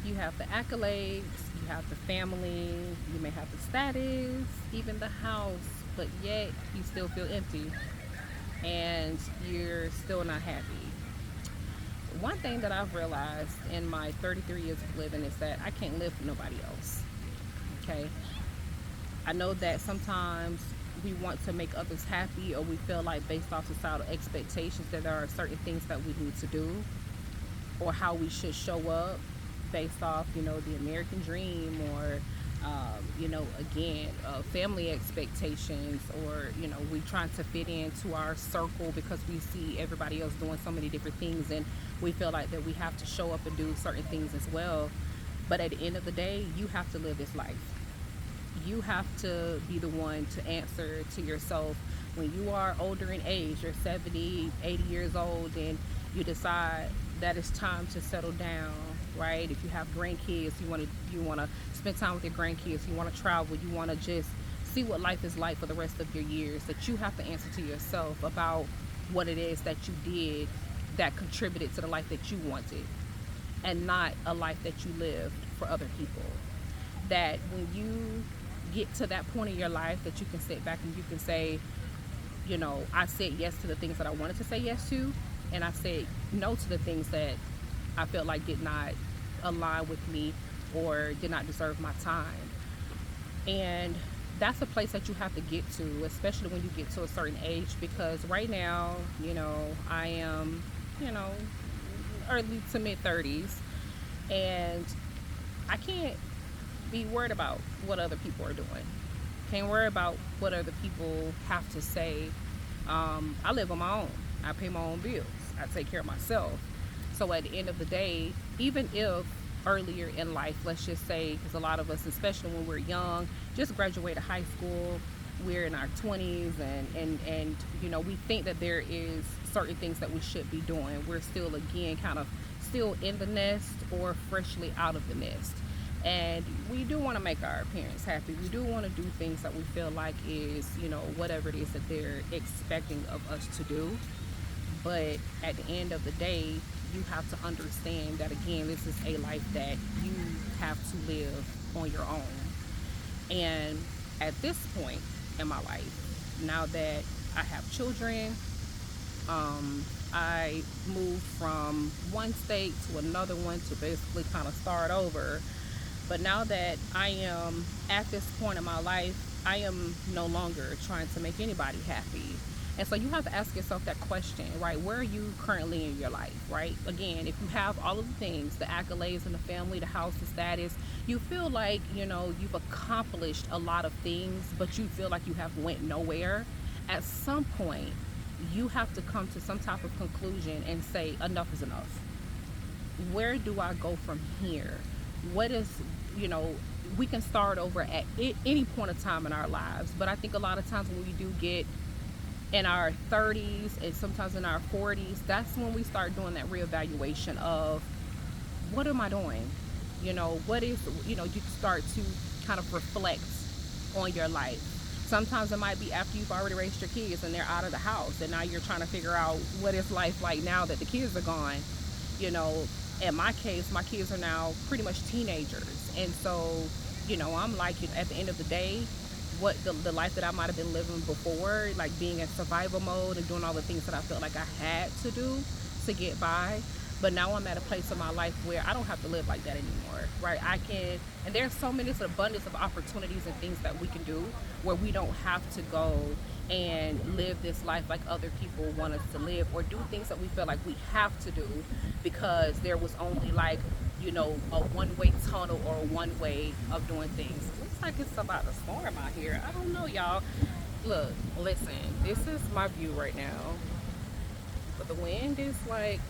You have the accolades, you have the family, you may have the status, even the house, but yet you still feel empty and you're still not happy. One thing that I've realized in my 33 years of living is that I can't live for nobody else. Okay? I know that sometimes we want to make others happy, or we feel like, based off societal expectations, that there are certain things that we need to do or how we should show up based off, the American dream, or, again, family expectations, or, we trying to fit into our circle because we see everybody else doing so many different things, and we feel like that we have to show up and do certain things as well. But at the end of the day, you have to live this life. You have to be the one to answer to yourself when you are older in age. You're 70, 80 years old, and you decide that it's time to settle down, right? If you have grandkids, you want to spend time with your grandkids, you want to travel, you want to just see what life is like for the rest of your years. That you have to answer to yourself about what it is that you did that contributed to the life that you wanted, and not a life that you lived for other people. That when you get to that point in your life, that you can sit back and you can say, I said yes to the things that I wanted to say yes to, and I said no to the things that I felt like did not align with me or did not deserve my time. And that's a place that you have to get to, especially when you get to a certain age, because right now, I am, you know, early to mid 30s, and I can't be worried about what other people are doing. Can't worry about what other people have to say. I live on my own. I pay my own bills. I take care of myself. So at the end of the day, even if earlier in life, let's just say, because a lot of us, especially when we're young, just graduated high school, we're in our 20s, and we think that there is certain things that we should be doing. We're still, again, kind of still in the nest or freshly out of the nest. And we do want to make our parents happy. We do want to do things that we feel like is, whatever it is that they're expecting of us to do. But at the end of the day, you have to understand that, again, this is a life that you have to live on your own. And at this point in my life, now that I have children, I moved from one state to another one to basically kind of start over. But now that I am at this point in my life, I am no longer trying to make anybody happy. And so you have to ask yourself that question, right? Where are you currently in your life, right? Again, if you have all of the things, the accolades in the family, the house, the status, you feel like, you've accomplished a lot of things, but you feel like you have went nowhere. At some point, you have to come to some type of conclusion and say, enough is enough. Where do I go from here? What is, we can start over at any point of time in our lives. But I think a lot of times when we do get in our 30s and sometimes in our 40s, that's when we start doing that reevaluation of, what am I doing? What is, you start to kind of reflect on your life. Sometimes it might be after you've already raised your kids and they're out of the house, and now you're trying to figure out what is life like now that the kids are gone. In my case, my kids are now pretty much teenagers. And so, I'm like, at the end of the day, what the life that I might have been living before, like being in survival mode and doing all the things that I felt like I had to do to get by. But now I'm at a place in my life where I don't have to live like that anymore, right? And there's so many, it's an abundance of opportunities and things that we can do where we don't have to go and live this life like other people want us to live, or do things that we feel like we have to do because there was only like, a one-way tunnel or a one way of doing things. It looks like it's about to storm out here. I don't know, y'all. Look, listen, this is my view right now. But the wind is like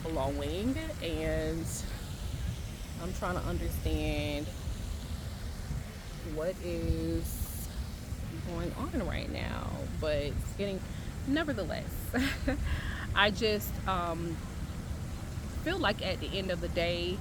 blowing, and I'm trying to understand what is going on right now. But it's getting, nevertheless, I just feel like at the end of the day,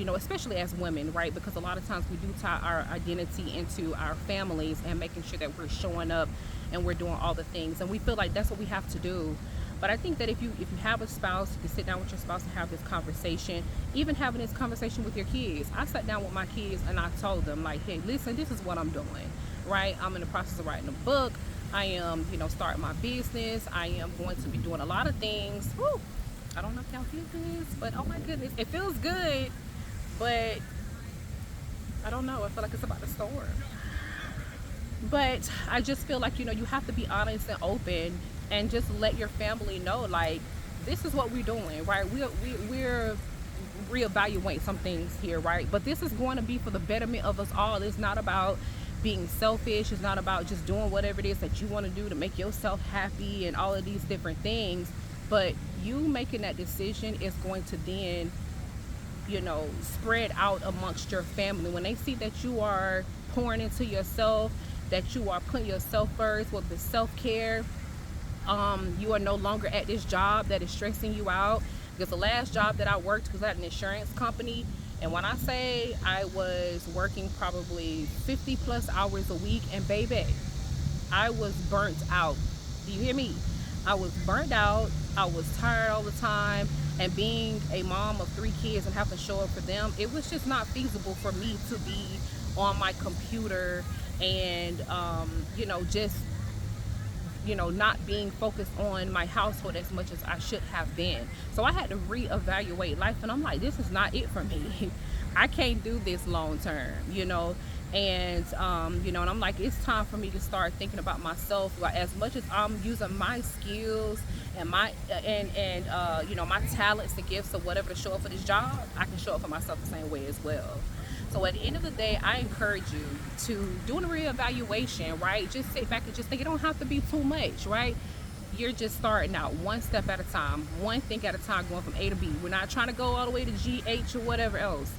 especially as women, right? Because a lot of times we do tie our identity into our families and making sure that we're showing up and we're doing all the things. And we feel like that's what we have to do. But I think that if you have a spouse, you can sit down with your spouse and have this conversation. Even having this conversation with your kids. I sat down with my kids and I told them, like, hey, listen, this is what I'm doing, right? I'm in the process of writing a book. I am, starting my business. I am going to be doing a lot of things. Woo! I don't know if y'all feel this, but oh my goodness, it feels good, but I don't know. I feel like it's about to storm. But I just feel like, you have to be honest and open and just let your family know, like, this is what we're doing, right? We're reevaluate some things here, right? But this is going to be for the betterment of us all. It's not about being selfish. It's not about just doing whatever it is that you want to do to make yourself happy and all of these different things. But you making that decision is going to then, spread out amongst your family. When they see that you are pouring into yourself, that you are putting yourself first with the self-care, you are no longer at this job that is stressing you out. Because the last job that I worked was at an insurance company, and when I say I was working probably 50 plus hours a week, and baby, I was burnt out. Do you hear me? I was burnt out. I was tired all the time, and being a mom of 3 kids and having to show up for them, it was just not feasible for me to be on my computer and just not being focused on my household as much as I should have been. So I had to reevaluate life, and I'm like, this is not it for me. I can't do this long term, and and I'm like, it's time for me to start thinking about myself. Like, as much as I'm using my skills and my my talents and gifts or whatever to show up for this job, I can show up for myself the same way as well. So at the end of the day, I encourage you to do a reevaluation, right? Just sit back and just think. It don't have to be too much, right? You're just starting out one step at a time, one thing at a time, going from A to B. We're not trying to go all the way to G, H, or whatever else.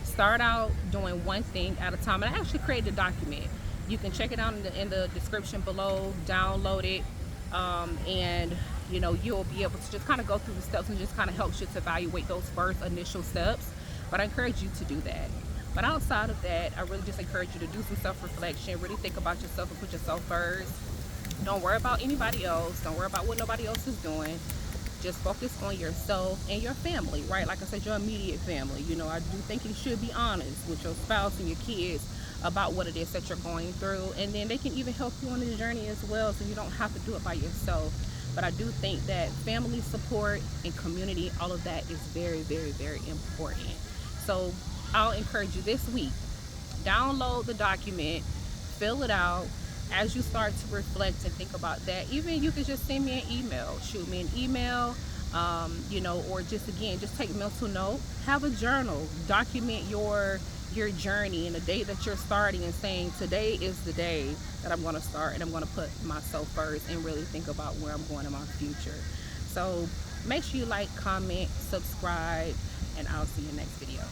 Start out doing one thing at a time. And I actually created a document. You can check it out in the description below, download it, and you'll be able to just kind of go through the steps, and just kind of helps you to evaluate those first initial steps. But I encourage you to do that. But outside of that, I really just encourage you to do some self-reflection, really think about yourself and put yourself first. Don't worry about anybody else. Don't worry about what nobody else is doing. Just focus on yourself and your family, right? Like I said, your immediate family. I do think you should be honest with your spouse and your kids about what it is that you're going through. And then they can even help you on the journey as well, so you don't have to do it by yourself. But I do think that family support and community, all of that is very, very, very important. So I'll encourage you this week, download the document, fill it out. As you start to reflect and think about that, even you could just send me an email, shoot me an email, or just take mental note, have a journal, document your journey and the day that you're starting, and saying, today is the day that I'm going to start, and I'm going to put myself first and really think about where I'm going in my future. So make sure you like, comment, subscribe, and I'll see you next video.